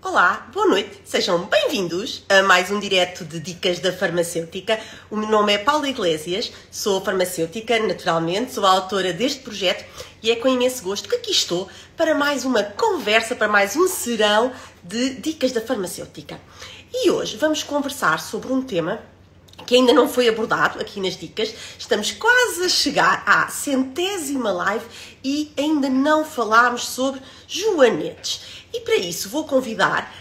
Olá, boa noite, sejam bem-vindos a mais um direto de Dicas da Farmacêutica. O meu nome é Paula Iglesias, sou farmacêutica, naturalmente, sou a autora deste projeto e é com imenso gosto que aqui estou para mais uma conversa, para mais um serão de Dicas da Farmacêutica. E hoje vamos conversar sobre um tema que ainda não foi abordado aqui nas dicas. Estamos quase a chegar à 100ª live e ainda não falámos sobre joanetes. E para isso vou convidar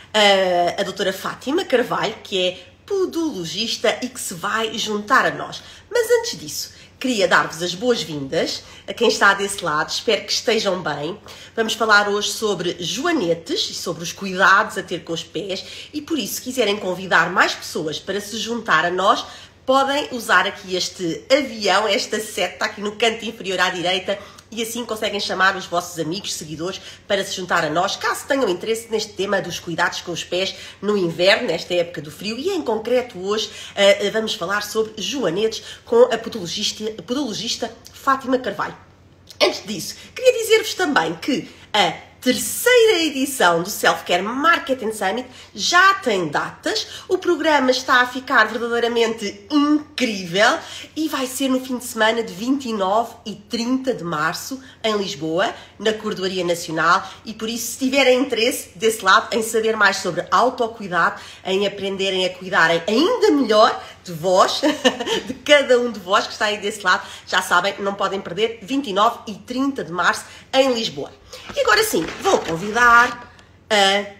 a doutora Fátima Carvalho, que é podologista e que se vai juntar a nós. Mas antes disso, queria dar-vos as boas-vindas a quem está desse lado, espero que estejam bem. Vamos falar hoje sobre joanetes e sobre os cuidados a ter com os pés e por isso, se quiserem convidar mais pessoas para se juntar a nós, podem usar aqui este avião, esta seta aqui no canto inferior à direita e assim conseguem chamar os vossos amigos, seguidores para se juntar a nós, caso tenham interesse neste tema dos cuidados com os pés no inverno, nesta época do frio. E em concreto hoje vamos falar sobre joanetes com a podologista Fátima Carvalho. Antes disso, queria dizer-vos também que a terceira edição do Self-Care Marketing Summit já tem datas. O programa está a ficar verdadeiramente incrível e vai ser no fim de semana de 29 e 30 de março em Lisboa, na Cordoaria Nacional. E por isso, se tiverem interesse desse lado em saber mais sobre autocuidado, em aprenderem a cuidarem ainda melhor de vós, de cada um de vós que está aí desse lado, já sabem, não podem perder, 29 e 30 de março em Lisboa. E agora sim, vou convidar a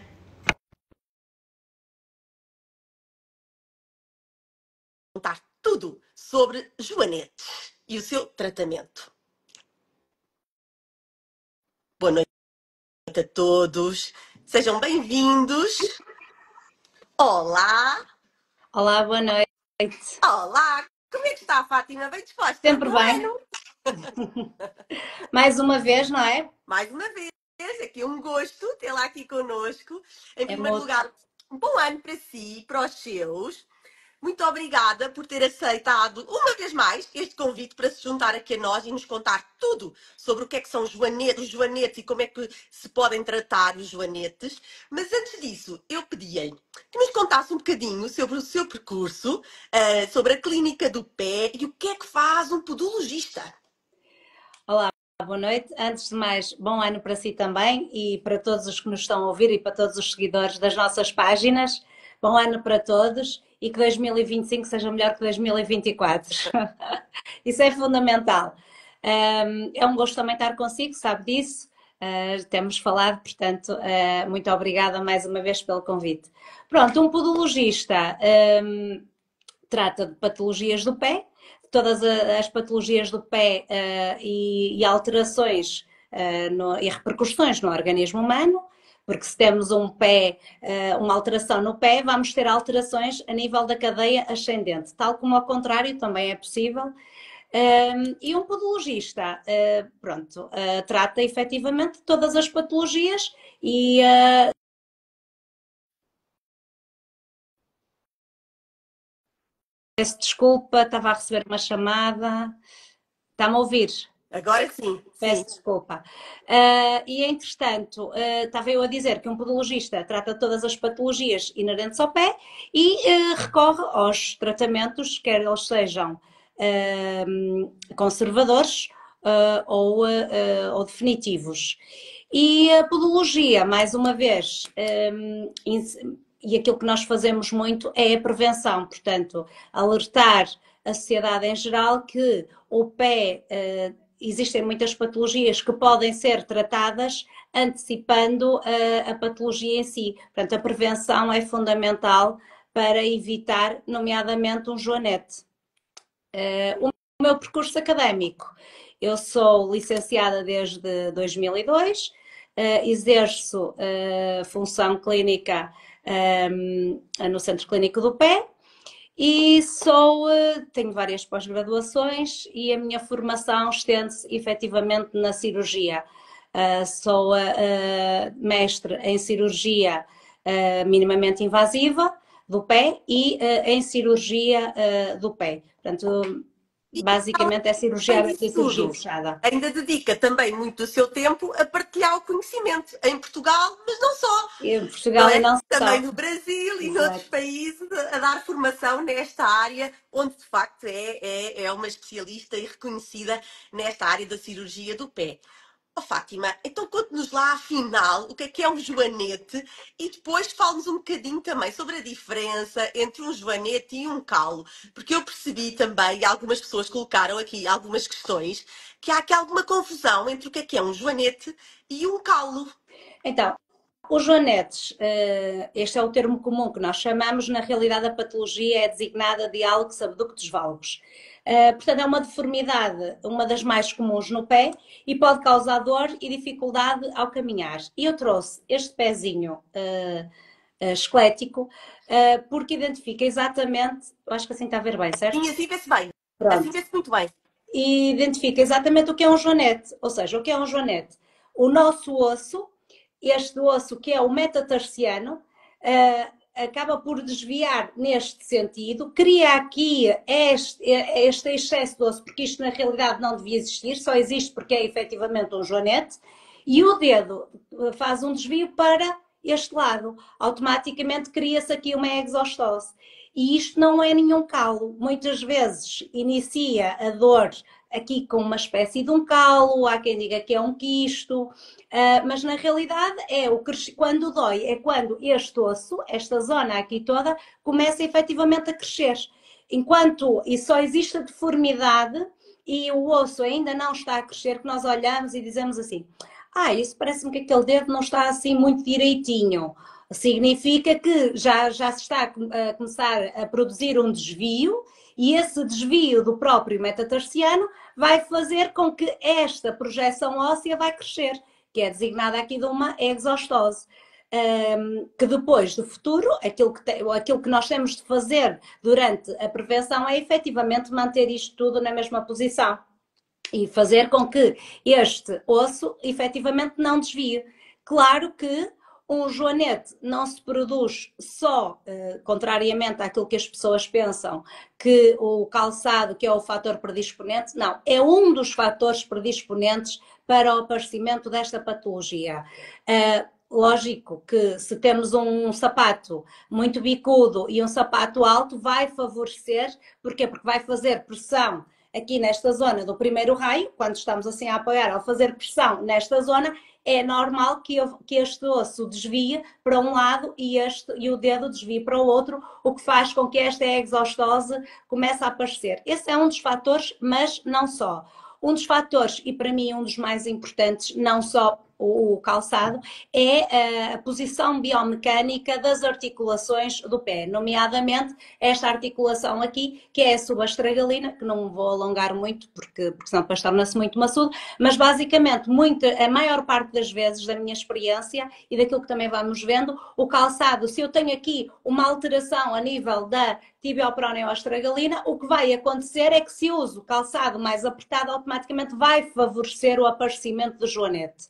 contar tudo sobre joanetes e o seu tratamento. Boa noite a todos, sejam bem-vindos. Olá! Olá, boa noite. Olá! Como é que está, Fátima? Bem disposta? Sempre bem. Mais uma vez, não é? Mais uma vez, aqui um gosto tê-la aqui connosco. Em primeiro lugar, um bom ano para si, para os seus. Muito obrigada por ter aceitado uma vez mais este convite para se juntar aqui a nós e nos contar tudo sobre o que é que são os joanetes e como é que se podem tratar os joanetes. Mas antes disso, eu pedia-lhe que nos contasse um bocadinho sobre o seu percurso, sobre a clínica do pé e o que é que faz um podologista. Olá, boa noite. Antes de mais, bom ano para si também e para todos os que nos estão a ouvir e para todos os seguidores das nossas páginas. Bom ano para todos e que 2025 seja melhor que 2024. Isso é fundamental. É um gosto também estar consigo, sabe disso. Temos falado, portanto, muito obrigada mais uma vez pelo convite. Pronto, um podologista trata de patologias do pé, todas as patologias do pé e alterações e repercussões no organismo humano, porque se temos um pé, uma alteração no pé, vamos ter alterações a nível da cadeia ascendente, tal como ao contrário também é possível. E um podologista, pronto, trata efetivamente todas as patologias e peço desculpa, estava a receber uma chamada. Está-me a ouvir? Agora sim. Peço desculpa. E, entretanto, estava eu a dizer que um podologista trata todas as patologias inerentes ao pé e recorre aos tratamentos, quer eles sejam conservadores ou definitivos. E a podologia, mais uma vez, e aquilo que nós fazemos muito é a prevenção, portanto, alertar a sociedade em geral que o pé, existem muitas patologias que podem ser tratadas antecipando a patologia em si. Portanto, a prevenção é fundamental para evitar, nomeadamente, um joanete. O meu percurso académico, eu sou licenciada desde 2002, exerço função clínica no Centro Clínico do Pé e tenho várias pós-graduações e a minha formação estende-se efetivamente na cirurgia. Sou mestre em cirurgia minimamente invasiva do pé e em cirurgia do pé. Portanto, basicamente é cirurgia Além aberta disso e cirurgia tudo, fechada. ainda dedica também muito do seu tempo a partilhar o conhecimento em Portugal, mas não só, Em não Portugal e é? não Também só. no Brasil e noutros Exato. países a dar formação nesta área, onde de facto é uma especialista e reconhecida nesta área da cirurgia do pé. Oh, Fátima, então conte-nos lá afinal o que é um joanete e depois fale-nos um bocadinho também sobre a diferença entre um joanete e um calo, porque eu percebi também, e algumas pessoas colocaram aqui algumas questões, que há aqui alguma confusão entre o que é um joanete e um calo. Então, os joanetes, este é o termo comum que nós chamamos, na realidade a patologia é designada de álux abductus valgus. Portanto, é uma deformidade, uma das mais comuns no pé e pode causar dor e dificuldade ao caminhar. E eu trouxe este pezinho esquelético porque identifica exatamente, eu acho que assim está a ver bem, Sim, certo? assim vê-se bem, assim Pronto. vê-se muito bem. E identifica exatamente o que é um joanete, ou seja, o que é um joanete? O nosso osso, este osso que é o metatarsiano, acaba por desviar neste sentido, cria aqui este excesso de osso, porque isto na realidade não devia existir, só existe porque é efetivamente um joanete, e o dedo faz um desvio para este lado, automaticamente cria-se aqui uma exostose. E isto não é nenhum calo. Muitas vezes inicia a dor aqui com uma espécie de um calo, há quem diga que é um quisto, mas na realidade é quando dói, é quando este osso, esta zona aqui toda, começa efetivamente a crescer. Enquanto e só existe a deformidade e o osso ainda não está a crescer, que nós olhamos e dizemos assim: isso parece-me que aquele dedo não está assim muito direitinho. Significa que já se está a começar a produzir um desvio e esse desvio do próprio metatarsiano vai fazer com que esta projeção óssea vai crescer, que é designada aqui de uma exostose. Que depois, do futuro, aquilo que nós temos de fazer durante a prevenção é efetivamente manter isto tudo na mesma posição e fazer com que este osso efetivamente não desvie. Claro que um joanete não se produz só, contrariamente àquilo que as pessoas pensam, que o calçado, que é o fator predisponente, não, é um dos fatores predisponentes para o aparecimento desta patologia. Lógico que se temos um sapato muito bicudo e um sapato alto, vai favorecer, porquê? Porque vai fazer pressão aqui nesta zona do primeiro raio, quando estamos assim a apoiar, ao fazer pressão nesta zona, é normal que este osso desvie para um lado e o dedo desvie para o outro, o que faz com que esta exostose comece a aparecer. Esse é um dos fatores, mas não só. Um dos fatores, e para mim um dos mais importantes, não só o calçado, é a posição biomecânica das articulações do pé, nomeadamente esta articulação aqui, que é a subastragalina, que não vou alongar muito, porque senão depois torna-se muito maçudo, mas basicamente a maior parte das vezes, da minha experiência e daquilo que também vamos vendo, o calçado, se eu tenho aqui uma alteração a nível da tibioproneoastragalina, o que vai acontecer é que se eu uso calçado mais apertado, automaticamente vai favorecer o aparecimento do joanete.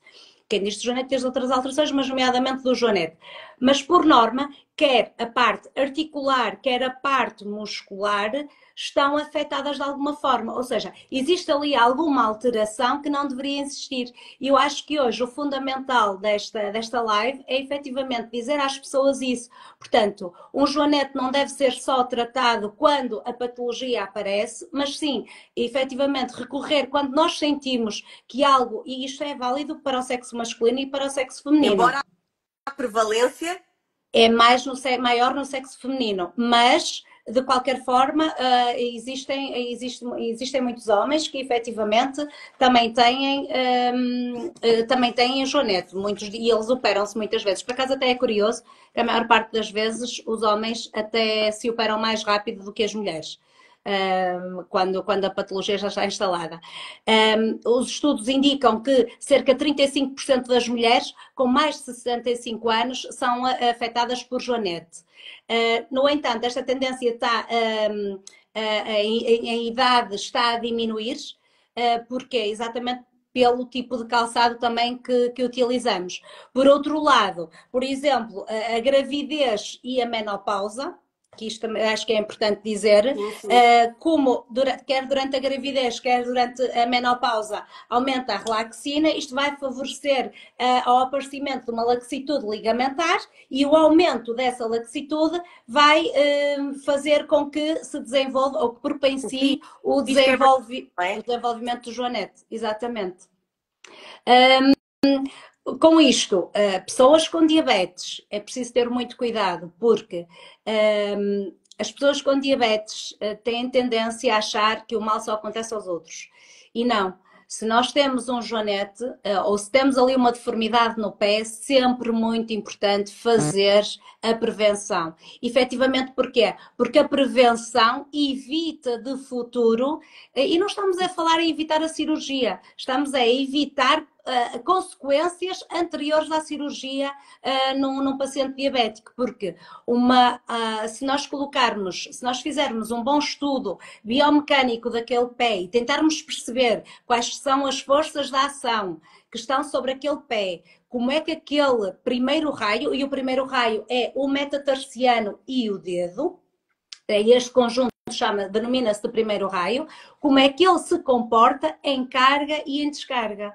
Quem diz de joanete tem outras alterações, mas nomeadamente do joanete. Mas por norma, quer a parte articular, quer a parte muscular, estão afetadas de alguma forma. Ou seja, existe ali alguma alteração que não deveria existir. E eu acho que hoje o fundamental desta live é efetivamente dizer às pessoas isso. Portanto, um joanete não deve ser só tratado quando a patologia aparece, mas sim, efetivamente, recorrer quando nós sentimos que algo, e isto é válido para o sexo masculino e para o sexo feminino. Embora a prevalência É maior no sexo feminino, mas de qualquer forma existem muitos homens que efetivamente também têm joanete, muitos, e eles operam-se muitas vezes. Por acaso até é curioso que a maior parte das vezes os homens até se operam mais rápido do que as mulheres. Quando a patologia já está instalada. Os estudos indicam que cerca de 35% das mulheres com mais de 65 anos são afetadas por joanete. No entanto, esta tendência está, em idade está a diminuir, porque exatamente pelo tipo de calçado também que utilizamos. Por outro lado, por exemplo, a gravidez e a menopausa, que isto também acho que é importante dizer, Sim, sim. como quer durante a gravidez, quer durante a menopausa, aumenta a relaxina, isto vai favorecer ao aparecimento de uma laxitude ligamentar e o aumento dessa laxitude vai fazer com que se desenvolva ou que propensie o desenvolvimento do joanete. Exatamente. Com isto, pessoas com diabetes, é preciso ter muito cuidado, porque as pessoas com diabetes têm tendência a achar que o mal só acontece aos outros. E não. Se nós temos um joanete, ou se temos ali uma deformidade no pé, é sempre muito importante fazer a prevenção. Efetivamente, porquê? Porque a prevenção evita de futuro, e não estamos a falar em evitar a cirurgia, estamos a evitar consequências anteriores à cirurgia num paciente diabético, porque se nós fizermos um bom estudo biomecânico daquele pé e tentarmos perceber quais são as forças de ação que estão sobre aquele pé, como é que aquele primeiro raio, e o primeiro raio é o metatarsiano e o dedo, este conjunto denomina-se de primeiro raio, como é que ele se comporta em carga e em descarga.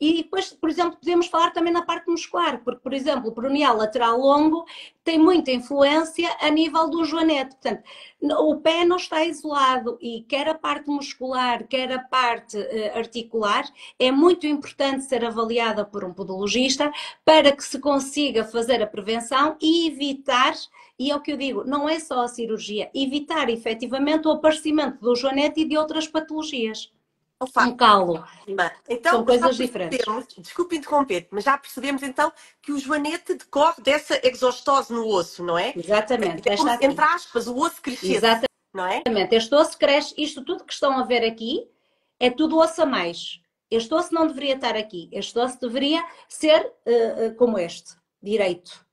E depois, por exemplo, podemos falar também na parte muscular, porque, por exemplo, o peroneal lateral longo tem muita influência a nível do joanete. Portanto, o pé não está isolado e quer a parte muscular, quer a parte articular, é muito importante ser avaliada por um podologista para que se consiga fazer a prevenção e evitar, e é o que eu digo, não é só a cirurgia, evitar efetivamente o aparecimento do joanete e de outras patologias. Um calo. Então, são coisas diferentes. Desculpe interromper, mas já percebemos então que o joanete decorre dessa exostose no osso, não é? Exatamente. É como se, entre aspas, o osso crescesse, exatamente. Não é? Este osso cresce, isto tudo que estão a ver aqui é tudo osso a mais. Este osso não deveria estar aqui. Este osso deveria ser como este, direito.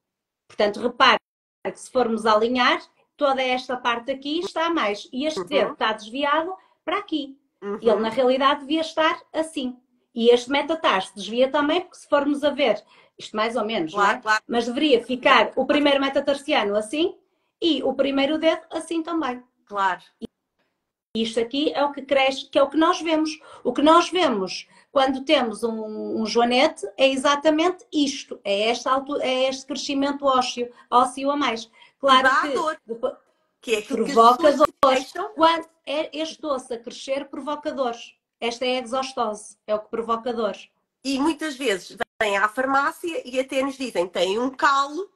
Portanto, repare que se formos alinhar, toda esta parte aqui está a mais. E este dedo está desviado para aqui. Ele, na realidade, devia estar assim. E este metatarso desvia também, porque se formos a ver, isto mais ou menos, Claro, não é? claro. Mas deveria ficar o primeiro metatarsiano assim e o primeiro dedo assim também. Claro. Isto aqui é o que cresce, que é o que nós vemos. O que nós vemos quando temos um joanete é exatamente isto. É este crescimento ósseo a mais. Claro que é aquilo provoca que as dores. Quando é este osso a crescer, provoca dores. Esta é a exostose, é o que provoca dores. E muitas vezes vêm à farmácia e até nos dizem que têm um calo,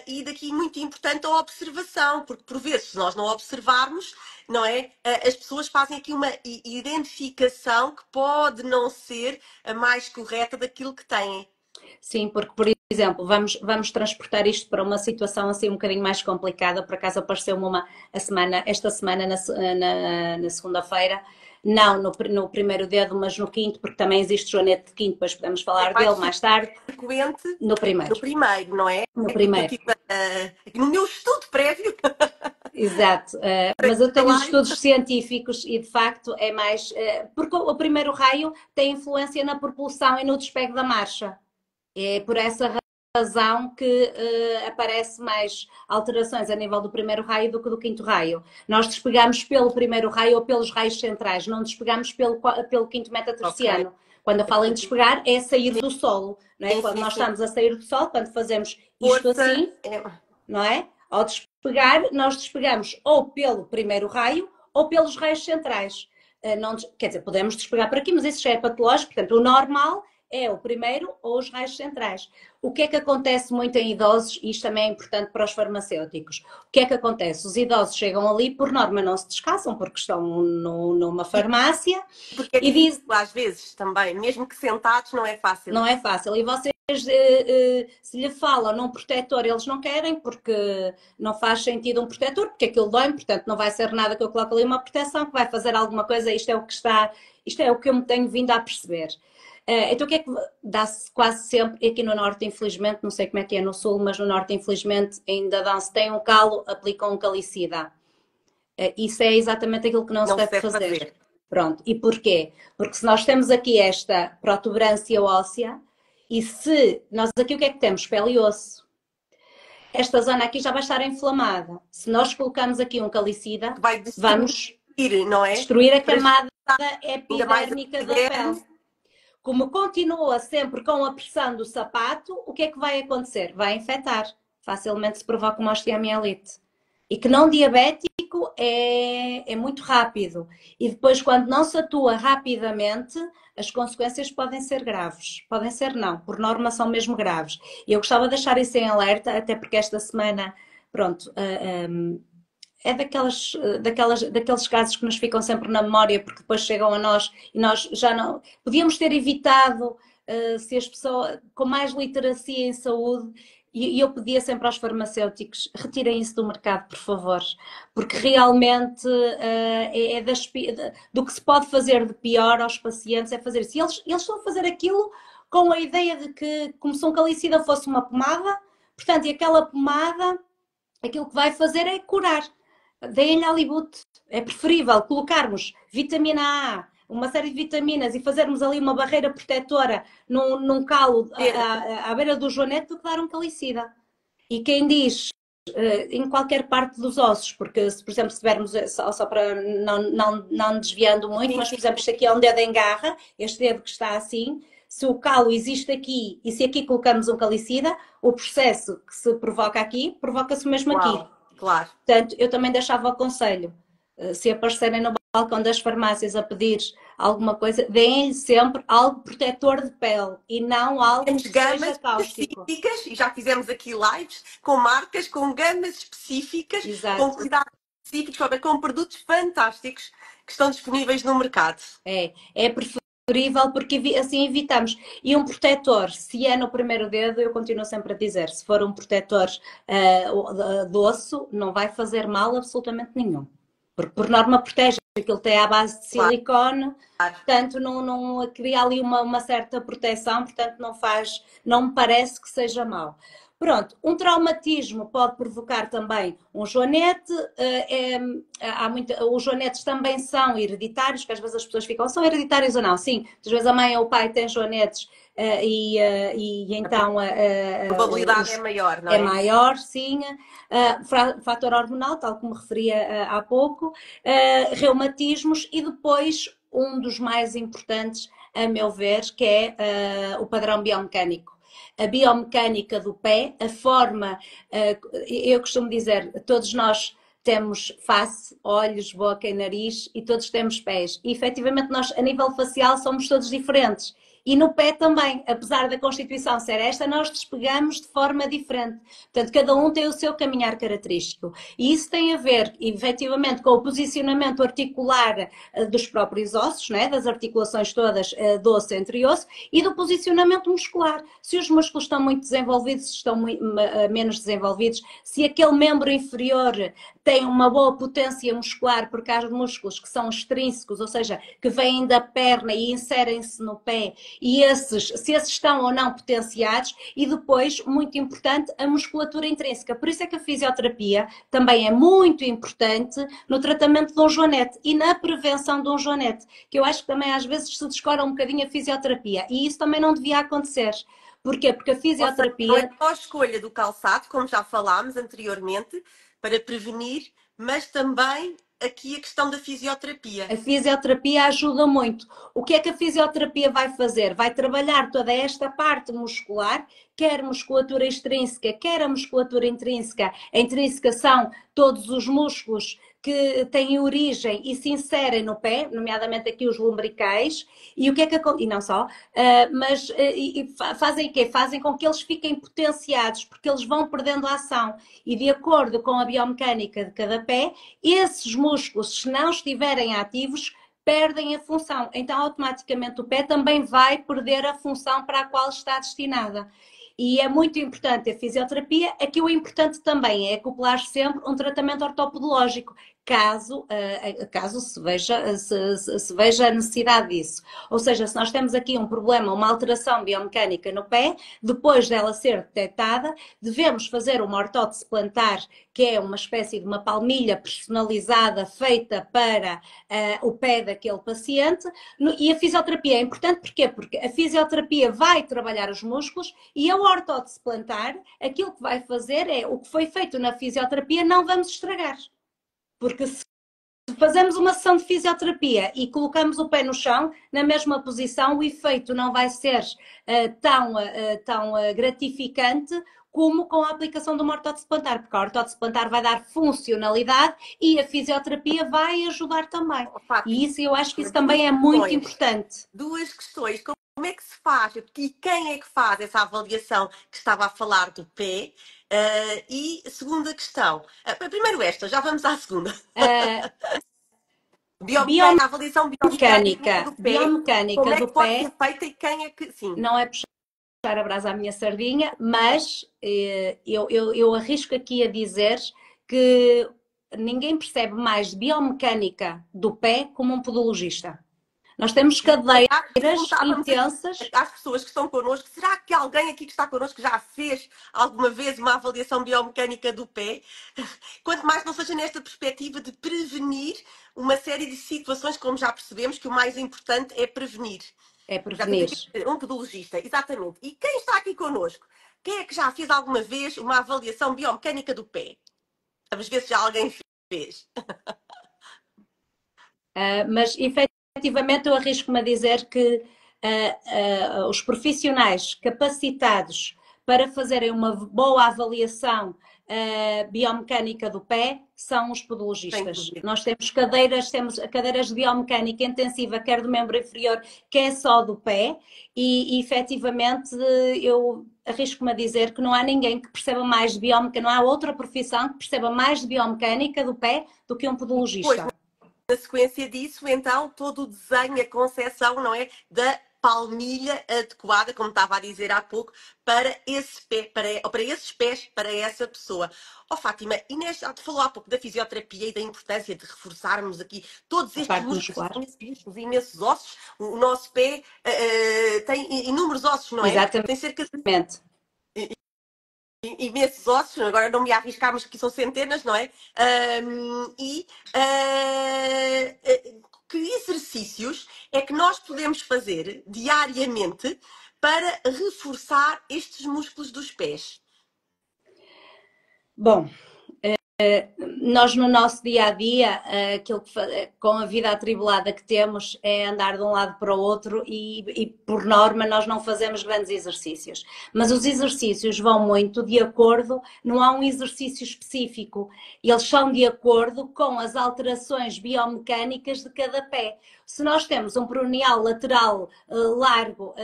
e daqui muito importante a observação, porque por vezes, se nós não observarmos, não é? As pessoas fazem aqui uma identificação que pode não ser a mais correta daquilo que têm. Sim, porque, por exemplo, vamos transportar isto para uma situação assim um bocadinho mais complicada. Por acaso apareceu-me esta semana, na segunda-feira, não no primeiro dedo, mas no quinto, porque também existe joanete de quinto, depois podemos falar dele mais tarde. Frequente no primeiro. No primeiro, não é? No primeiro. No meu estudo prévio. Exato, mas eu tenho estudos científicos e de facto é mais. Porque o primeiro raio tem influência na propulsão e no despegue da marcha. É por essa razão que aparece mais alterações a nível do primeiro raio do que do quinto raio. Nós despegamos pelo primeiro raio ou pelos raios centrais, não despegamos pelo quinto metatarsiano. Okay. Quando eu falo em despegar, é sair do solo. Não é? Quando nós estamos a sair do solo, quando fazemos isto assim, não é? Ao despegar, nós despegamos ou pelo primeiro raio ou pelos raios centrais. Quer dizer, podemos despegar por aqui, mas isso já é patológico, portanto, o normal é o primeiro ou os raios centrais. O que é que acontece muito em idosos, e isto também é importante para os farmacêuticos, o que é que acontece? Os idosos chegam ali, por norma não se descalçam, porque estão numa farmácia. Porque é difícil, às vezes, também, mesmo que sentados, não é fácil. Não é fácil. E vocês, se lhe falam num protetor, eles não querem, porque não faz sentido um protetor, porque aquilo dói, portanto não vai ser nada que eu coloque ali uma proteção, que vai fazer alguma coisa, isto é o que eu me tenho vindo a perceber. Então o que é que dá-se quase sempre, aqui no Norte infelizmente, não sei como é que é no Sul, mas no Norte infelizmente ainda dão, se tem um calo, aplicam um calicida. Isso é exatamente aquilo que não se deve fazer. Pronto, e porquê? Porque se nós temos aqui esta protuberância óssea, e se nós aqui o que é que temos? Pele e osso. esta zona aqui já vai estar inflamada. Se nós colocamos aqui um calicida, Que vai vamos destruir, não é? destruir a camada Ainda mais epidérmica da pele. Como continua sempre com a pressão do sapato, o que é que vai acontecer? Vai infectar. Facilmente se provoca uma osteomielite. E que não diabético é muito rápido. E depois, quando não se atua rapidamente, as consequências podem ser graves. Podem ser não, por norma são mesmo graves. E eu gostava de deixar isso em alerta, até porque esta semana, pronto, é daqueles casos que nos ficam sempre na memória, porque depois chegam a nós e nós já não... Podíamos ter evitado, se as pessoas... com mais literacia em saúde, e eu pedia sempre aos farmacêuticos, retirem isso do mercado, por favor, porque realmente do que se pode fazer de pior aos pacientes é fazer isso. E eles estão a fazer aquilo com a ideia de que, como se um calicida fosse uma pomada, portanto, e aquela pomada, aquilo que vai fazer é curar. Deem-lhe Alibut. É preferível colocarmos vitamina A, uma série de vitaminas e fazermos ali uma barreira protetora num calo à beira do joanete do que dar um calicida. E quem diz em qualquer parte dos ossos, porque se, por exemplo, se tivermos, só para não desviando muito, mas por exemplo, isto aqui é um dedo em garra, este dedo que está assim, se o calo existe aqui e se aqui colocamos um calicida, o processo que se provoca aqui, provoca-se mesmo aqui. Claro. Portanto, eu também deixava o conselho, se aparecerem no balcão das farmácias a pedir alguma coisa, deem-lhe sempre algo protetor de pele e não algo que seja cáustico. Específicas, e já fizemos aqui lives com marcas, com gamas específicas, Exato. com cuidados específicos, com produtos fantásticos que estão disponíveis no mercado. É preferível porque assim evitamos. E um protetor, se é no primeiro dedo, eu continuo sempre a dizer, se for um protetor de osso, não vai fazer mal absolutamente nenhum. Porque por norma protege, aquilo tem a base de silicone, portanto não cria ali uma certa proteção, portanto não me parece que seja mau. Pronto, um traumatismo pode provocar também um joanete, os joanetes também são hereditários, que às vezes as pessoas ficam, são hereditários ou não? Sim, às vezes a mãe ou o pai têm joanetes e então... a probabilidade é maior, não é? É maior, sim. Fator hormonal, tal como referia há pouco, reumatismos e depois um dos mais importantes, a meu ver, que é o padrão biomecânico. A biomecânica do pé, a forma, eu costumo dizer, todos nós temos face, olhos, boca e nariz e todos temos pés. E efetivamente nós, a nível facial, somos todos diferentes. E no pé também, apesar da constituição ser esta, nós despegamos de forma diferente. Portanto, cada um tem o seu caminhar característico. E isso tem a ver, efetivamente, com o posicionamento articular dos próprios ossos, né? Das articulações todas de osso entre osso, e do posicionamento muscular. Se os músculos estão muito desenvolvidos, se estão menos desenvolvidos, se aquele membro inferior tem uma boa potência muscular, porque há músculos que são extrínsecos, ou seja, que vêm da perna e inserem-se no pé, e se esses estão ou não potenciados, e depois, muito importante, a musculatura intrínseca. Por isso é que a fisioterapia também é muito importante no tratamento de um joanete e na prevenção de um joanete, que eu acho que também às vezes se descora um bocadinho a fisioterapia, e isso também não devia acontecer. Porquê? Porque a fisioterapia... Não é só a escolha do calçado, como já falámos anteriormente, para prevenir, mas também aqui a questão da fisioterapia. A fisioterapia ajuda muito. O que é que a fisioterapia vai fazer? Vai trabalhar toda esta parte muscular, quer musculatura extrínseca, quer a musculatura intrínseca. A intrínseca são todos os músculos que têm origem e se inserem no pé, nomeadamente aqui os lombricais, e o que é que e não só, mas fazem o quê? Fazem com que eles fiquem potenciados, porque eles vão perdendo a ação, e de acordo com a biomecânica de cada pé, esses músculos, se não estiverem ativos, perdem a função, então automaticamente o pé também vai perder a função para a qual está destinada. E é muito importante a fisioterapia. Aqui o importante também é acoplar sempre um tratamento ortopedológico, caso se veja a necessidade disso. Ou seja, se nós temos aqui um problema, uma alteração biomecânica no pé, depois dela ser detectada, devemos fazer uma ortótese plantar, que é uma espécie de uma palmilha personalizada feita para o pé daquele paciente. E a fisioterapia é importante porquê? Porque a fisioterapia vai trabalhar os músculos e a ortótese plantar, aquilo que vai fazer é o que foi feito na fisioterapia não vamos estragar. Porque se fazemos uma sessão de fisioterapia e colocamos o pé no chão, na mesma posição, o efeito não vai ser tão gratificante como com a aplicação de uma ortótese plantar, porque a ortótese plantar vai dar funcionalidade e a fisioterapia vai ajudar também. E isso, eu acho que isso também é muito importante. Duas questões. Como é que se faz? E quem é que faz essa avaliação que estava a falar do pé? E segunda questão. Primeiro esta, já vamos à segunda. A avaliação biomecânica do pé. Biomecânica como é que do pode pé ser feita e quem é que... Sim. Não é puxar a brasa à minha sardinha, mas eu arrisco aqui a dizer que ninguém percebe mais de biomecânica do pé como um podologista. Nós temos cadeiras intensas. Às pessoas que estão connosco, será que alguém aqui que está connosco já fez alguma vez uma avaliação biomecânica do pé? Quanto mais não seja nesta perspectiva de prevenir uma série de situações, como já percebemos que o mais importante é prevenir. É prevenir. Um podologista, exatamente. E quem está aqui connosco? Quem é que já fez alguma vez uma avaliação biomecânica do pé? Vamos ver se já alguém fez. Mas, efetivamente, eu arrisco-me a dizer que os profissionais capacitados para fazerem uma boa avaliação biomecânica do pé são os podologistas. Nós temos cadeiras de biomecânica intensiva, quer do membro inferior, quer só do pé, e efetivamente eu arrisco-me a dizer que não há ninguém que perceba mais de biomecânica, não há outra profissão que perceba mais de biomecânica do pé do que um podologista. Na sequência disso, então, todo o desenho, a concepção, não é? Da palmilha adequada, como estava a dizer há pouco, para esse pé, para esses pés, para essa pessoa. Fátima, Inês já te falou há pouco da fisioterapia e da importância de reforçarmos aqui todos estes músculos, imensos ossos. O nosso pé tem inúmeros ossos, não é? Exatamente. Tem cerca de imensos ossos, agora não me arriscarmos que são centenas, não é? Que exercícios é que nós podemos fazer diariamente para reforçar estes músculos dos pés? Bom, nós no nosso dia-a-dia, com a vida atribulada que temos, é andar de um lado para o outro e, por norma, nós não fazemos grandes exercícios. Mas os exercícios vão muito de acordo, não há um exercício específico, eles são de acordo com as alterações biomecânicas de cada pé. Se nós temos um peroneal lateral largo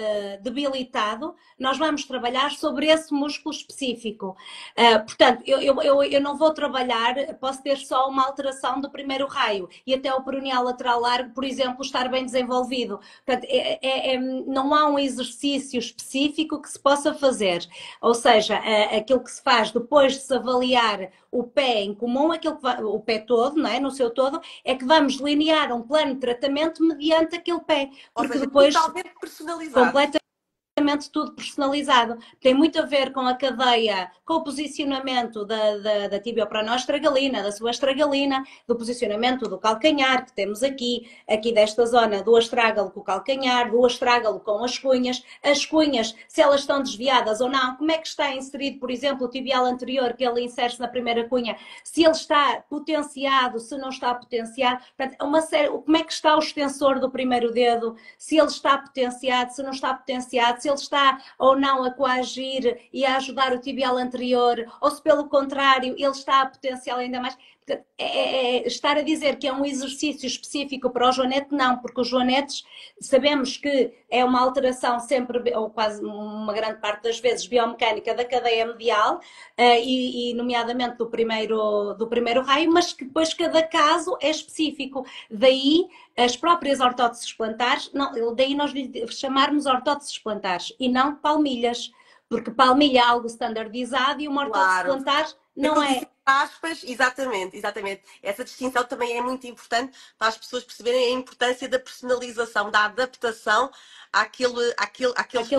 debilitado, nós vamos trabalhar sobre esse músculo específico. Portanto, eu não vou trabalhar, posso ter só uma alteração do primeiro raio e até o peroneal lateral largo, por exemplo, estar bem desenvolvido. Portanto, não há um exercício específico que se possa fazer. Ou seja, aquilo que se faz depois de se avaliar o pé em comum, o pé todo, não é? No seu todo, é que vamos delinear um plano de tratamento mediante aquele pé. Porque seja, depois totalmente personalizado. Completamente tudo personalizado. Tem muito a ver com a cadeia, com o posicionamento da tibiopronoestragalina, da sua estragalina, do posicionamento do calcanhar, que temos aqui desta zona do astrágalo com o calcanhar, do astrágalo com as cunhas, se elas estão desviadas ou não, como é que está inserido, por exemplo, o tibial anterior, que ele insere-se na primeira cunha, se ele está potenciado, se não está potenciado, portanto, como é que está o extensor do primeiro dedo, se ele está potenciado, se não está potenciado, se ele está ou não a coagir e a ajudar o tibial anterior, ou se pelo contrário ele está a potenciar ainda mais. Estar a dizer que é um exercício específico para o joanete, não, porque os joanetes sabemos que é uma alteração sempre, ou quase uma grande parte das vezes, biomecânica da cadeia medial e nomeadamente do primeiro raio, mas que depois cada caso é específico. Daí as próprias ortóteses plantares, daí nós lhe chamarmos ortóteses plantares e não palmilhas, porque palmilha é algo standardizado e uma ortótese plantar É não que eu disse é? entre aspas, exatamente, exatamente. Essa distinção também é muito importante para as pessoas perceberem a importância da personalização, da adaptação àquele Aquilo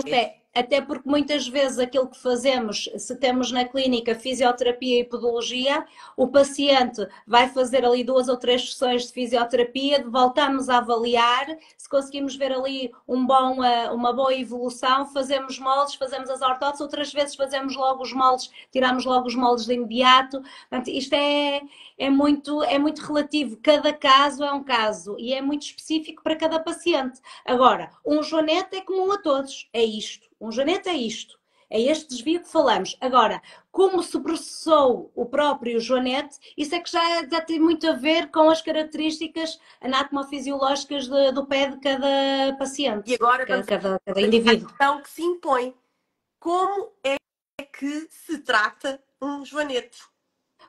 gesto. até porque muitas vezes aquilo que fazemos, se temos na clínica fisioterapia e podologia, o paciente vai fazer ali 2 ou 3 sessões de fisioterapia, voltamos a avaliar, se conseguimos ver ali uma boa evolução, fazemos moldes, fazemos as ortóteses, outras vezes fazemos logo os moldes, tiramos logo os moldes de imediato. Portanto, isto é muito relativo, cada caso é um caso e é muito específico para cada paciente. Agora, um joanete é comum a todos, é isto. Um joanete é isto. É este desvio que falamos. Agora, como se processou o próprio joanete, isso é que já tem muito a ver com as características anatomofisiológicas do pé de cada E paciente, agora vamos cada à indivíduo. questão que se impõe. Como é que se trata um joanete?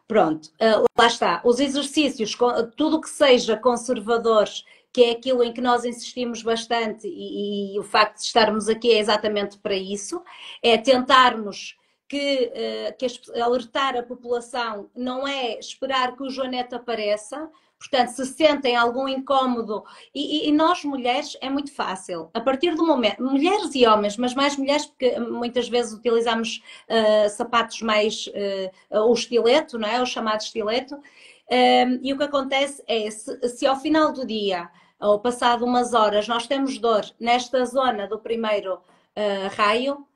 Pronto, lá está. Os exercícios, tudo que seja conservadores, que é aquilo em que nós insistimos bastante, e o facto de estarmos aqui é exatamente para isso, é tentarmos alertar a população, não é esperar que o joanete apareça. Portanto, se sentem algum incómodo, e nós mulheres é muito fácil, a partir do momento, mulheres e homens, mas mais mulheres, porque muitas vezes utilizamos sapatos mais, o estileto, não é? O chamado estileto, e o que acontece é, se ao final do dia, ou passado umas horas, nós temos dor nesta zona do primeiro raio,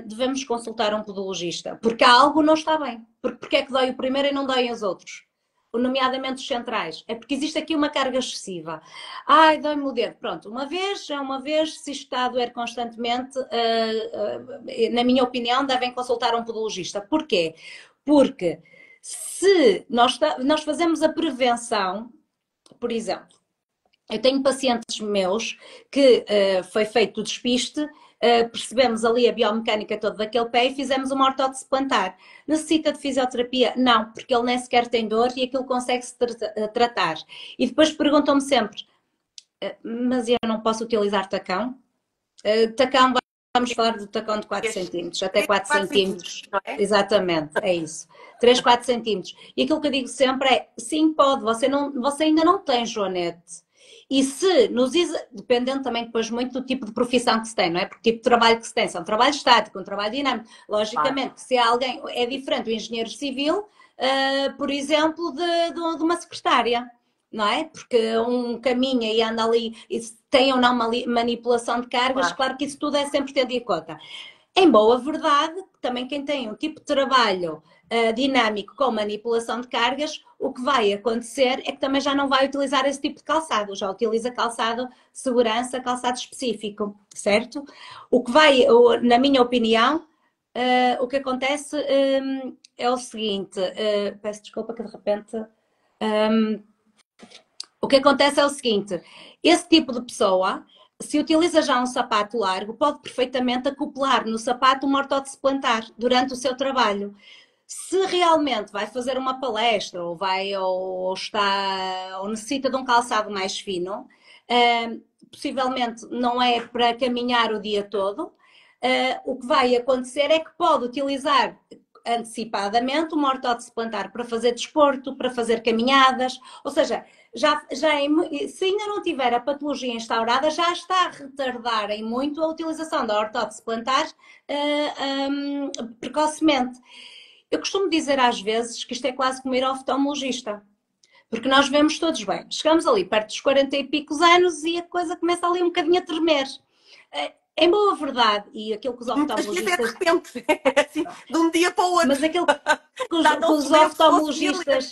devemos consultar um podologista, porque algo não está bem. Porque é que dói o primeiro e não dói os outros? Nomeadamente os centrais. É porque existe aqui uma carga excessiva. Ai, dói-me o dedo. Pronto, uma vez, se isto está a doer constantemente, na minha opinião, devem consultar um podologista. Porquê? Porque se nós fazemos a prevenção, por exemplo, eu tenho pacientes meus que foi feito o despiste, percebemos ali a biomecânica toda daquele pé e fizemos uma ortótese plantar. Necessita de fisioterapia? Não, porque ele nem sequer tem dor e aquilo consegue-se tratar. E depois perguntam-me sempre, mas eu não posso utilizar tacão? Tacão, vamos falar do tacão de 4 centímetros, até 4 centímetros. Não é? Exatamente, é isso. 3, 4 centímetros. E aquilo que eu digo sempre é, sim, pode, você ainda não tem joanete. E se, dependendo também depois muito do tipo de profissão que se tem, não é? Porque o tipo de trabalho que se tem, se é um trabalho estático, um trabalho dinâmico, logicamente, que se é alguém, é diferente o engenheiro civil, por exemplo, de uma secretária, não é? Porque um caminha e anda ali, e tem ou não manipulação de cargas, claro que isso tudo é sempre ter em conta. Em boa verdade, também quem tem um tipo de trabalho dinâmico com manipulação de cargas, o que vai acontecer é que também já não vai utilizar esse tipo de calçado, já utiliza calçado de segurança, calçado específico, certo? O que vai, na minha opinião, o que acontece é o seguinte, peço desculpa que de repente... o que acontece é o seguinte, esse tipo de pessoa, se utiliza já um sapato largo, pode perfeitamente acoplar no sapato uma ortótese plantar durante o seu trabalho. Se realmente vai fazer uma palestra ou necessita de um calçado mais fino, possivelmente não é para caminhar o dia todo, o que vai acontecer é que pode utilizar antecipadamente uma ortótese plantar para fazer desporto, para fazer caminhadas, ou seja, se ainda não tiver a patologia instaurada, já está a retardar em muito a utilização da ortótese plantar precocemente. Eu costumo dizer às vezes que isto é quase como ir ao oftalmologista, porque nós vemos todos bem. Chegamos ali perto dos 40 e picos anos e a coisa começa ali um bocadinho a tremer. Em boa verdade, e aquilo que os oftalmologistas... De repente, assim, de um dia para o outro. Mas aquilo que os oftalmologistas...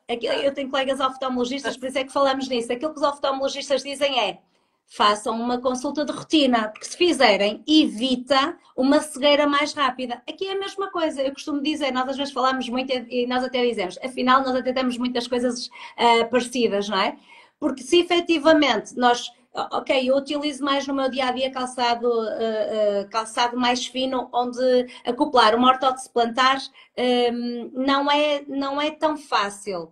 Eu tenho colegas oftalmologistas, por isso é que falamos nisso. Aquilo que os oftalmologistas dizem é: façam uma consulta de rotina, porque se fizerem, evita uma cegueira mais rápida. Aqui é a mesma coisa, eu costumo dizer, nós às vezes falamos muito e nós até dizemos, afinal nós até temos muitas coisas parecidas, não é? Porque se efetivamente nós, ok, eu utilizo mais no meu dia-a-dia calçado mais fino, onde acoplar uma ortótese plantar não é tão fácil.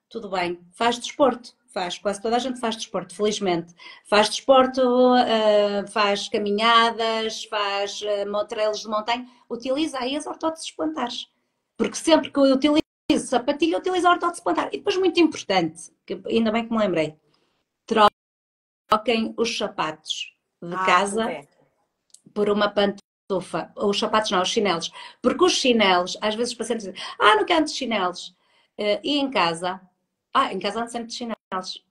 Tudo bem, faz desporto. Quase toda a gente faz desporto, felizmente. Faz desporto, faz caminhadas, faz trails de montanha. Utiliza aí as ortóteses plantares. Porque sempre que eu utilizo sapatilha, eu utilizo a ortótese plantar. E depois, muito importante, que ainda bem que me lembrei, troquem os sapatos de Pois casa é. por uma pantufa. Os sapatos não, os chinelos. Porque os chinelos, às vezes os pacientes dizem, não quero de chinelos. E em casa ando sempre de chinelos.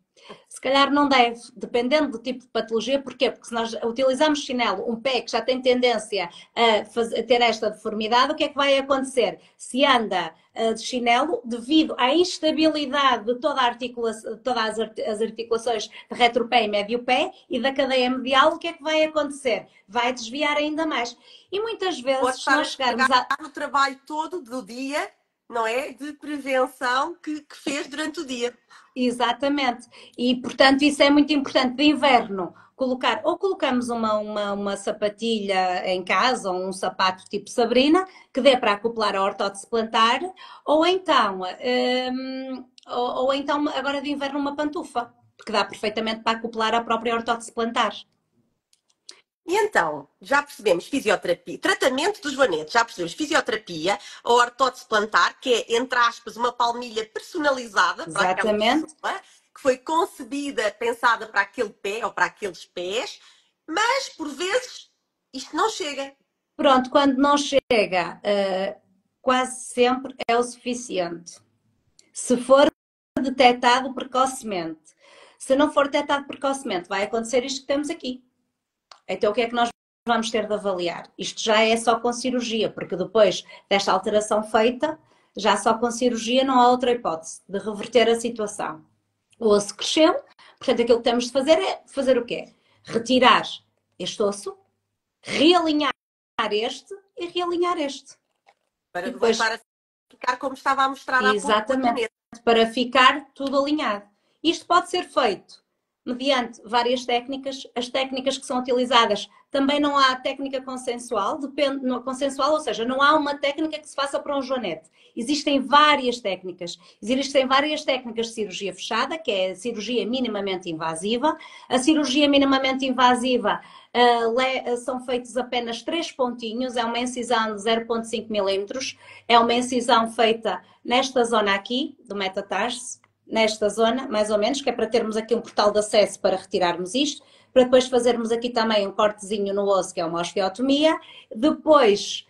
Se calhar não deve, dependendo do tipo de patologia. Porquê? Porque se nós utilizamos chinelo, um pé que já tem tendência a ter esta deformidade, o que é que vai acontecer? Se anda de chinelo, devido à instabilidade de toda a articulação, todas as articulações de retropé e médio pé e da cadeia medial, o que é que vai acontecer? Vai desviar ainda mais. E muitas Pode vezes, se estar a nós chegarmos a... estragar o trabalho todo do dia, não é? De prevenção que fez durante o dia. Exatamente. E, portanto, isso é muito importante. De inverno, colocamos uma sapatilha em casa, ou um sapato tipo Sabrina, que dê para acoplar a ortótese plantar, ou então, agora de inverno, uma pantufa, que dá perfeitamente para acoplar a própria ortótese plantar. E então, já percebemos fisioterapia, tratamento dos joanetes, já percebemos fisioterapia, a ortótese plantar, que é, entre aspas, uma palmilha personalizada para aquela Exatamente. pessoa, que foi concebida, pensada para aquele pé ou para aqueles pés, mas, por vezes, isto não chega. Pronto, quando não chega, quase sempre é o suficiente. Se for detectado precocemente. Se não for detectado precocemente, vai acontecer isto que temos aqui. Então, o que é que nós vamos ter de avaliar? Isto já é só com cirurgia, porque depois desta alteração feita, já só com cirurgia não há outra hipótese de reverter a situação. O osso cresceu, portanto, aquilo que temos de fazer é fazer o quê? Retirar este osso, realinhar este e realinhar este. Para E depois, voltar a ficar como estava a mostrar há pouco com a exatamente, janela. para ficar tudo alinhado. Isto pode ser feito mediante várias técnicas. As técnicas que são utilizadas, também não há técnica consensual, consensual, ou seja, não há uma técnica que se faça para um joanete. Existem várias técnicas. Existem várias técnicas de cirurgia fechada, que é a cirurgia minimamente invasiva. A cirurgia minimamente invasiva são feitos apenas 3 pontinhos, é uma incisão de 0,5 milímetros, é uma incisão feita nesta zona aqui, do metatarso, nesta zona, mais ou menos, que é para termos aqui um portal de acesso para retirarmos isto, para depois fazermos aqui também um cortezinho no osso, que é uma osteotomia, depois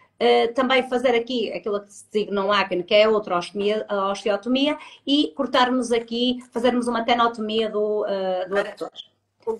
também fazer aqui aquilo que se designa um acne, que é outra osteotomia, e cortarmos aqui, fazermos uma tenotomia do adutor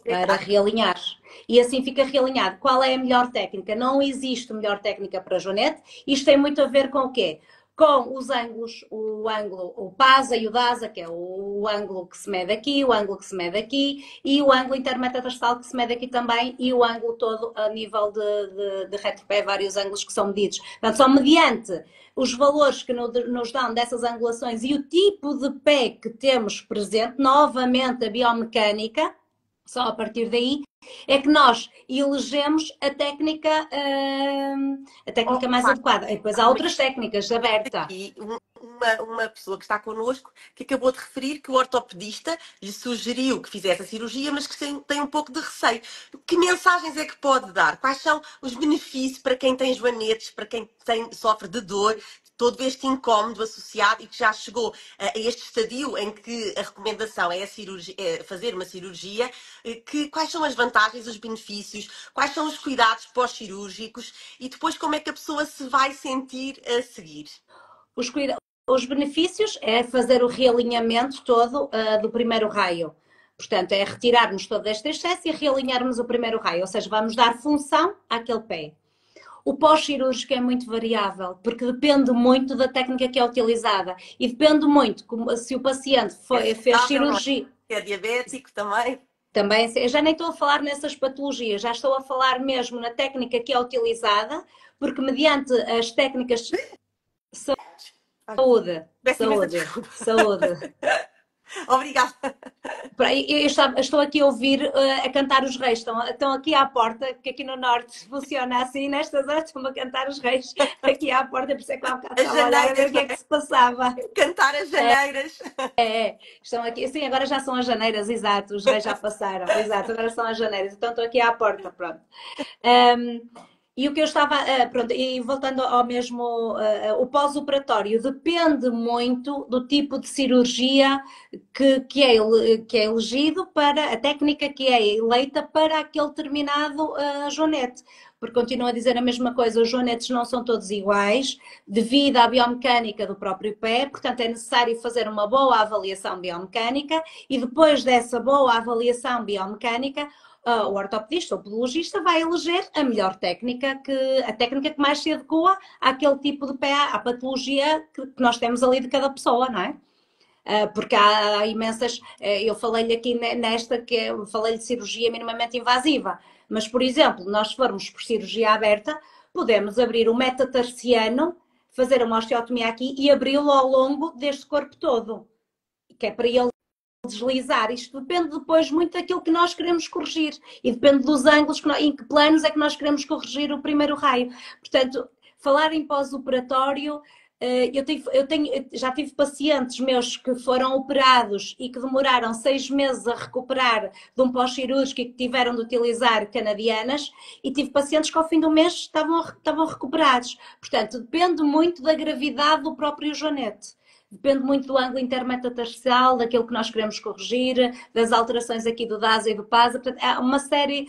para realinhar. E assim fica realinhado. Qual é a melhor técnica? Não existe melhor técnica para joanete. Isto tem muito a ver com o quê? Com os ângulos, o ângulo, o PASA e o DASA, que é o ângulo que se mede aqui, o ângulo que se mede aqui, e o ângulo intermetatarsal que se mede aqui também, e o ângulo todo a nível de retropé, vários ângulos que são medidos. Portanto, só mediante os valores que nos dão dessas angulações e o tipo de pé que temos presente, novamente a biomecânica, só a partir daí, é que nós elegemos a técnica mais adequada. E depois há outras técnicas abertas. E uma pessoa que está connosco que acabou de referir que o ortopedista lhe sugeriu que fizesse a cirurgia, mas que tem um pouco de receio. Que mensagens é que pode dar? Quais são os benefícios para quem tem joanetes, para quem sofre de dor, todo este incómodo associado e que já chegou a este estadio em que a recomendação é, fazer uma cirurgia, quais são as vantagens, os benefícios, quais são os cuidados pós-cirúrgicos e depois como é que a pessoa se vai sentir a seguir? Os benefícios é fazer o realinhamento todo do primeiro raio. Portanto, é retirarmos todo este excesso e realinharmos o primeiro raio, ou seja, vamos dar função àquele pé. O pós-cirúrgico é muito variável, porque depende muito da técnica que é utilizada e depende muito se o paciente fez cirurgia. É diabético também? Também, eu já nem estou a falar nessas patologias, já estou a falar mesmo na técnica que é utilizada, porque mediante as técnicas saúde, saúde. Obrigada. Estou aqui a ouvir a cantar os reis. Estão aqui à porta, que aqui no Norte funciona assim, nestas horas estão a cantar os reis aqui à porta, por isso é que há um bocado estava a olhar a ver o que é que se passava. Cantar as janeiras. Estão aqui, sim, agora já são as janeiras, exato, os reis já passaram, exato, agora são as janeiras, então estou aqui à porta, pronto. E o que eu estava, pronto, e voltando ao mesmo, o pós-operatório depende muito do tipo de cirurgia que é elegido para, a técnica que é eleita para aquele determinado joanete. Porque continuo a dizer a mesma coisa, os joanetes não são todos iguais, devido à biomecânica do próprio pé, portanto é necessário fazer uma boa avaliação biomecânica e depois dessa boa avaliação biomecânica, o ortopedista ou podologista vai eleger a melhor técnica, a técnica que mais se adequa àquele tipo de pé, à patologia que nós temos ali de cada pessoa, não é? Porque há imensas, eu falei-lhe aqui nesta, falei-lhe de cirurgia minimamente invasiva, mas, por exemplo, nós formos por cirurgia aberta, podemos abrir o metatarsiano, fazer uma osteotomia aqui e abri-lo ao longo deste corpo todo, que é para ele deslizar. Isto depende depois muito daquilo que nós queremos corrigir e depende dos ângulos, em que planos é que nós queremos corrigir o primeiro raio. Portanto, falar em pós-operatório, já tive pacientes meus que foram operados e que demoraram 6 meses a recuperar de um pós-cirúrgico e que tiveram de utilizar canadianas, e tive pacientes que ao fim do mês estavam recuperados. Portanto, depende muito da gravidade do próprio joanete. Depende muito do ângulo intermetatarsial, daquilo que nós queremos corrigir, das alterações aqui do DASA e do PASA. Portanto, é uma série.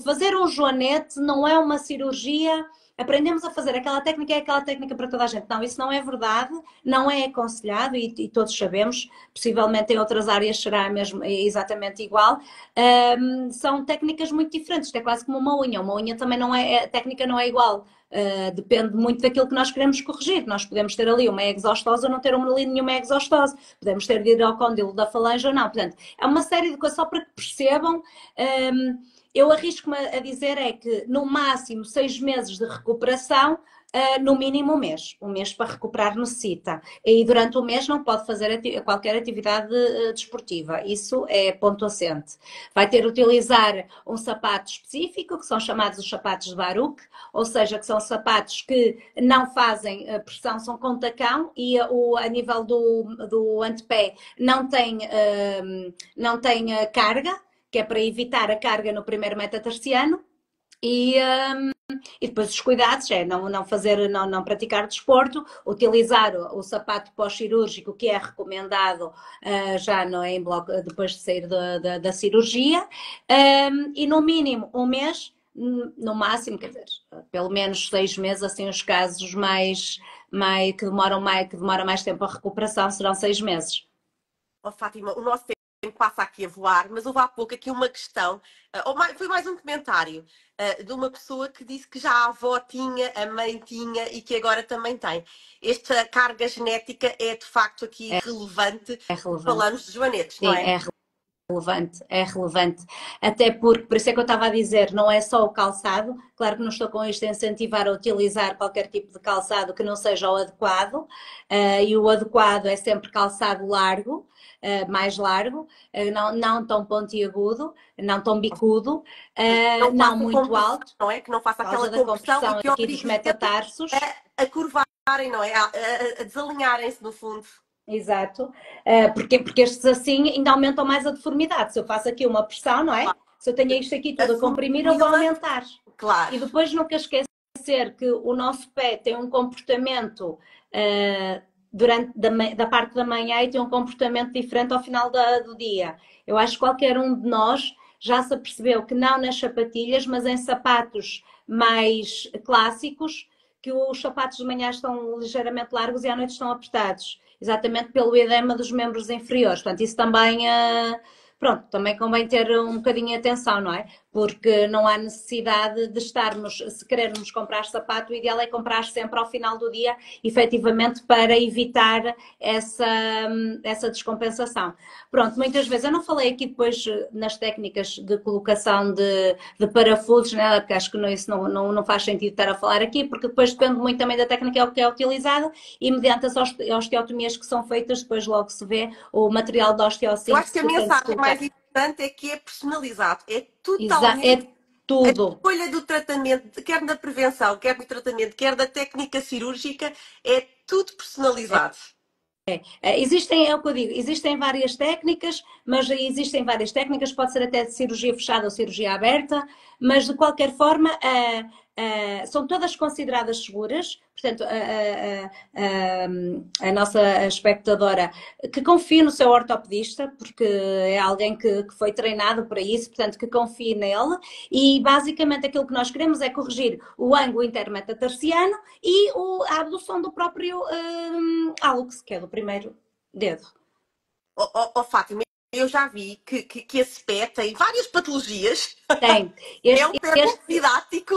Fazer um joanete não é uma cirurgia. Aprendemos a fazer aquela técnica, é aquela técnica para toda a gente. Não, isso não é verdade, não é aconselhado e todos sabemos, possivelmente em outras áreas será mesmo exatamente igual. São técnicas muito diferentes, isto é quase como uma unha também não é, a técnica não é igual. Depende muito daquilo que nós queremos corrigir. Nós podemos ter ali uma exostose ou não ter nenhuma exostose. Podemos ter hidrocôndilo da falange ou não. Portanto, é uma série de coisas só para que percebam. Eu arrisco-me a dizer é que no máximo 6 meses de recuperação, no mínimo um mês para recuperar necessita. E durante o mês não pode fazer qualquer atividade desportiva, isso é ponto assente. Vai ter de utilizar um sapato específico, que são chamados os sapatos de Baruch, ou seja, que são sapatos que não fazem pressão, são com tacão e a nível do antepé não tem carga, que é para evitar a carga no primeiro metatarsiano. E depois os cuidados é não praticar desporto, utilizar o sapato pós-cirúrgico que é recomendado já não é em bloco, depois de sair da cirurgia, e no mínimo um mês, no máximo, quer dizer, pelo menos 6 meses, assim os casos que demoram mais tempo a recuperação serão 6 meses. Oh, Fátima, o nosso tempo passa aqui a voar, mas houve há pouco aqui uma questão, foi mais um comentário de uma pessoa que disse que já a avó tinha, a mãe tinha e que agora também tem. Esta carga genética é de facto aqui relevante. Falamos de joanetes, sim, não é? É relevante, até porque, por isso é que eu estava a dizer, não é só o calçado, claro que não estou com isto a incentivar a utilizar qualquer tipo de calçado que não seja o adequado, e o adequado é sempre calçado largo, mais largo, não tão pontiagudo, não tão bicudo, não muito alto, não é? Que não faça aquela compressão e que aqui dos metatarsos a curvarem, não é? A desalinharem-se no fundo. Exato, porque estes assim ainda aumentam mais a deformidade. Se eu faço aqui uma pressão, não é? Claro. Se eu tenho isto aqui tudo a comprimir, eu vou aumentar. Claro. E depois nunca esquecer que o nosso pé tem um comportamento da parte da manhã e tem um comportamento diferente ao final do dia. Eu acho que qualquer um de nós já se apercebeu que não nas sapatilhas, mas em sapatos mais clássicos, que os sapatos de manhã estão ligeiramente largos e à noite estão apertados. Exatamente pelo edema dos membros inferiores. Portanto, isso também, também convém ter um bocadinho de atenção, não é? Porque não há necessidade de se querermos comprar sapato, o ideal é comprar sempre ao final do dia, efetivamente, para evitar essa descompensação. Pronto, muitas vezes, eu não falei aqui depois nas técnicas de colocação de parafusos, né? Porque acho que isso não faz sentido estar a falar aqui, porque depois depende muito também da técnica que é utilizada e mediante as osteotomias que são feitas, depois logo se vê o material da osteossíntese. Eu acho que a mensagem mais importante é que é personalizado, é totalmente tudo. A escolha do tratamento, quer na prevenção, quer no tratamento, quer da técnica cirúrgica, é tudo personalizado. Existem, é o que eu digo, existem várias técnicas, pode ser até de cirurgia fechada ou cirurgia aberta, mas de qualquer forma são todas consideradas seguras, portanto, a nossa espectadora que confie no seu ortopedista, porque é alguém que foi treinado para isso, portanto, que confie nele, e basicamente aquilo que nós queremos é corrigir o ângulo intermetatarsiano e a abdução do próprio hálux, que é do primeiro dedo. Fátima, eu já vi que esse pé tem várias patologias. Tem. É um pé pouco didático.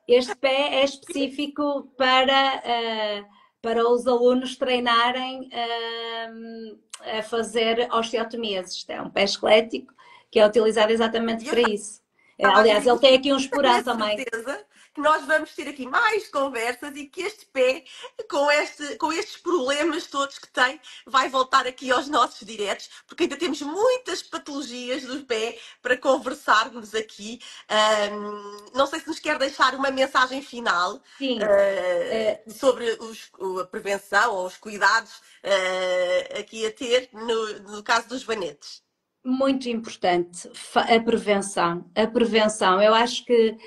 Este pé é específico para os alunos treinarem a fazer osteotomias. Isto é um pé esquelético que é utilizado exatamente para isso. Aliás, ele tem aqui um esporão também. Certeza que nós vamos ter aqui mais conversas e que este pé, com estes problemas todos que tem, vai voltar aqui aos nossos diretos, porque ainda temos muitas patologias do pé para conversarmos aqui. Não sei se nos quer deixar uma mensagem final sobre a prevenção ou os cuidados aqui a ter no caso dos joanetes. Muito importante, a prevenção. A prevenção, eu acho que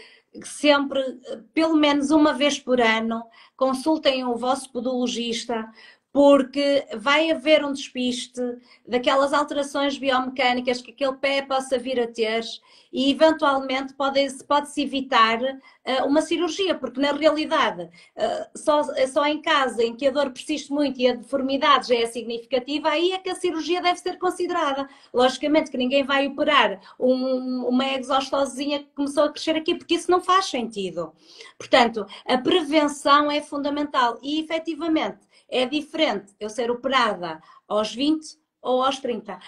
sempre, pelo menos uma vez por ano, consultem o vosso podologista, porque vai haver um despiste daquelas alterações biomecânicas que aquele pé possa vir a ter e eventualmente pode-se evitar uma cirurgia, porque na realidade só em caso em que a dor persiste muito e a deformidade já é significativa, aí é que a cirurgia deve ser considerada. Logicamente que ninguém vai operar uma exostosezinha que começou a crescer aqui, porque isso não faz sentido. Portanto, a prevenção é fundamental e efetivamente é diferente eu ser operada aos 20 ou aos 30.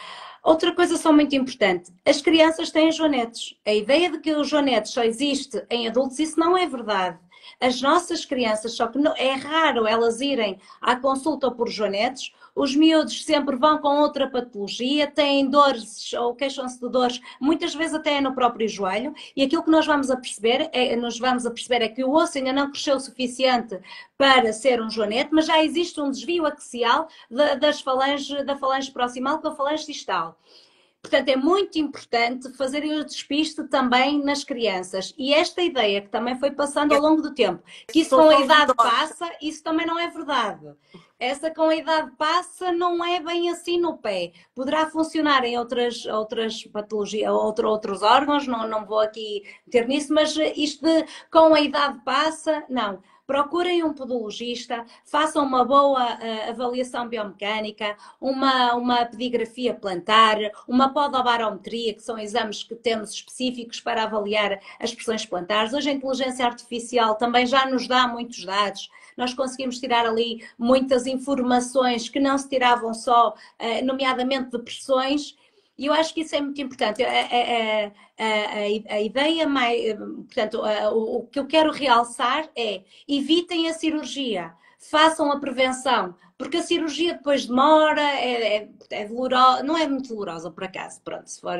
Outra coisa só muito importante, as crianças têm joanetes. A ideia de que o joanete só existe em adultos, isso não é verdade. As nossas crianças, só que é raro elas irem à consulta por joanetes, os miúdos sempre vão com outra patologia, têm dores ou queixam-se de dores, muitas vezes até no próprio joelho, e aquilo que nós vamos a perceber é que o osso ainda não cresceu o suficiente para ser um joanete, mas já existe um desvio axial da falange proximal com a falange distal. Portanto, é muito importante fazerem o despiste também nas crianças. E esta ideia que também foi passando ao longo do tempo, que isso com a idade passa, isso também não é verdade. Essa com a idade passa não é bem assim no pé. Poderá funcionar em outras patologias, outros órgãos, não vou aqui ter nisso, mas isto de com a idade passa, não. Procurem um podologista, façam uma boa avaliação biomecânica, uma pedigrafia plantar, uma podobarometria, que são exames que temos específicos para avaliar as pressões plantares. Hoje a inteligência artificial também já nos dá muitos dados. Nós conseguimos tirar ali muitas informações que não se tiravam só, nomeadamente de pressões. E eu acho que isso é muito importante. A ideia mais. Portanto, o que eu quero realçar é evitem a cirurgia, façam a prevenção, porque a cirurgia depois demora, é dolorosa, não é muito dolorosa por acaso, pronto, se for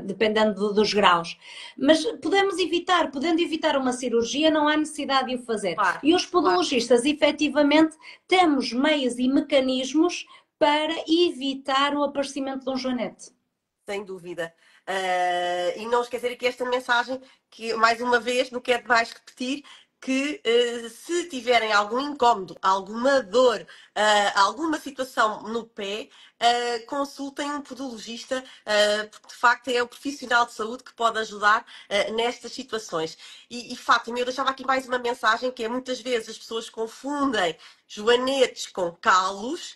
dependendo dos graus. Mas podendo evitar uma cirurgia, não há necessidade de o fazer. Claro, e os podologistas, efetivamente, temos meios e mecanismos para evitar o aparecimento de um joanete. Sem dúvida. E não esquecer aqui esta mensagem, que mais uma vez, não quero mais repetir, que se tiverem algum incómodo, alguma dor, alguma situação no pé, consultem um podologista, porque de facto é o profissional de saúde que pode ajudar nestas situações. E Fátima, eu deixava aqui mais uma mensagem, que é muitas vezes as pessoas confundem joanetes com calos,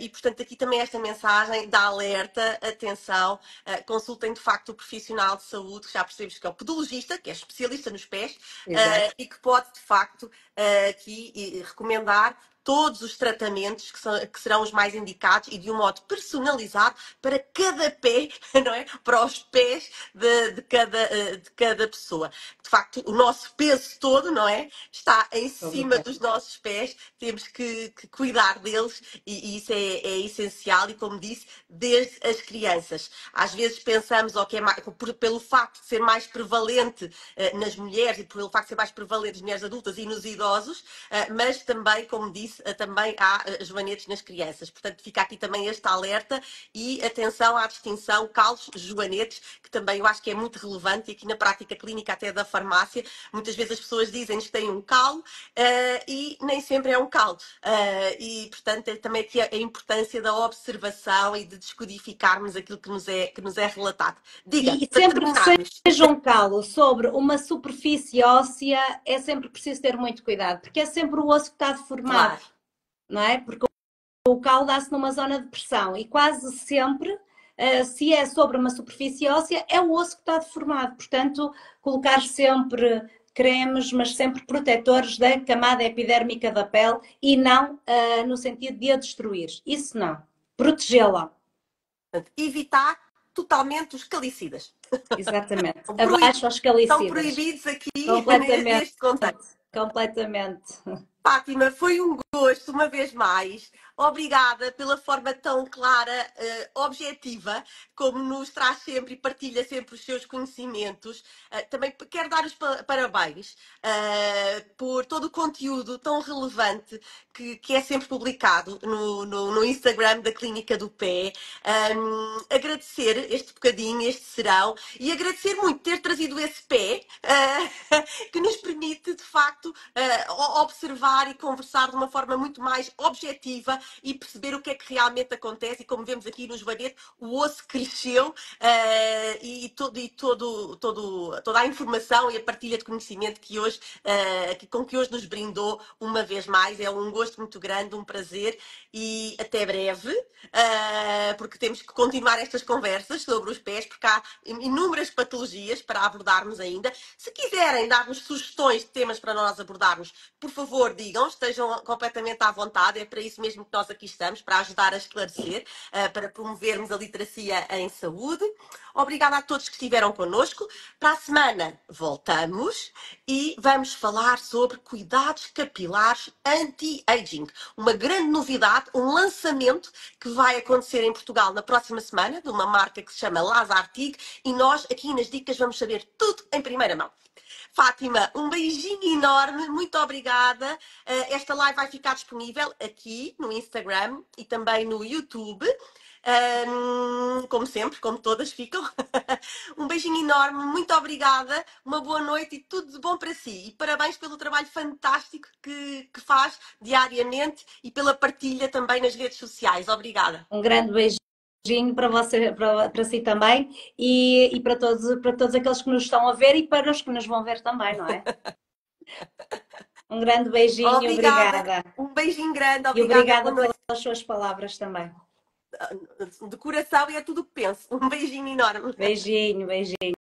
e portanto aqui também esta mensagem dá alerta, atenção, consultem de facto o profissional de saúde, que já percebemos que é o podologista, que é especialista nos pés, e que pode de facto aqui recomendar todos os tratamentos que serão os mais indicados e de um modo personalizado para cada pé, não é? Para os pés de cada pessoa. De facto, o nosso peso todo, não é? Está em cima dos nossos pés, temos que cuidar deles e isso é essencial e, como disse, desde as crianças. Às vezes pensamos que é mais, pelo facto de ser mais prevalente nas mulheres e pelo facto de ser mais prevalente nas mulheres adultas e nos idosos, mas também, como disse, disse, também há joanetes nas crianças. Portanto, fica aqui também este alerta e atenção à distinção calos-joanetes, que também eu acho que é muito relevante e aqui na prática clínica até da farmácia, muitas vezes as pessoas dizem-nos que têm um calo e nem sempre é um calo. E, portanto, é também aqui a importância da observação e de descodificarmos aquilo que nos é relatado. Diga, E para sempre que terminarmos. seja um calo sobre uma superfície óssea, é sempre preciso ter muito cuidado, porque é sempre o osso que está deformado, Claro. não é? Porque o calo dá-se numa zona de pressão e quase sempre, se é sobre uma superfície óssea, é o osso que está deformado. Portanto, colocar sempre cremes, mas sempre protetores da camada epidérmica da pele e não no sentido de a destruir. Isso não. Protegê-la. Portanto, evitar totalmente os calicidas. Exatamente. São Abaixo aos Estão calicidas. proibidos aqui Completamente. neste contexto. Completamente. Fátima, foi um gosto, uma vez mais. Obrigada pela forma tão clara, objetiva, como nos traz sempre e partilha sempre os seus conhecimentos. Também quero dar os parabéns por todo o conteúdo tão relevante que é sempre publicado no Instagram da Clínica do Pé. Agradecer este bocadinho, este serão, e agradecer muito ter trazido esse pé que nos permite, de facto, observar e conversar de uma forma muito mais objetiva e perceber o que é que realmente acontece. E como vemos aqui no joanete, o osso cresceu e toda a informação e a partilha de conhecimento que hoje, com que hoje nos brindou uma vez mais. É um gosto muito grande, um prazer e até breve, porque temos que continuar estas conversas sobre os pés, porque há inúmeras patologias para abordarmos ainda. Se quiserem dar-nos sugestões de temas para nós abordarmos, por favor, digam, estejam completamente à vontade, é para isso mesmo que nós aqui estamos, para ajudar a esclarecer, para promovermos a literacia em saúde. Obrigada a todos que estiveram connosco. Para a semana voltamos e vamos falar sobre cuidados capilares anti-aging. Uma grande novidade, um lançamento que vai acontecer em Portugal na próxima semana, de uma marca que se chama Lazartig, e nós aqui nas dicas vamos saber tudo em primeira mão. Fátima, um beijinho enorme, muito obrigada. Esta live vai ficar disponível aqui no Instagram e também no YouTube. Como sempre, como todas ficam. Um beijinho enorme, muito obrigada, uma boa noite e tudo de bom para si. E parabéns pelo trabalho fantástico que faz diariamente e pela partilha também nas redes sociais. Obrigada. Um grande beijinho para você, para si também e para todos aqueles que nos estão a ver e para os que nos vão ver também, não é? Um grande beijinho, Obrigada, obrigada. um beijinho grande, E obrigada, obrigada boa noite. pelas suas palavras também. De coração e é tudo o que penso. Um beijinho enorme. Beijinho, beijinho.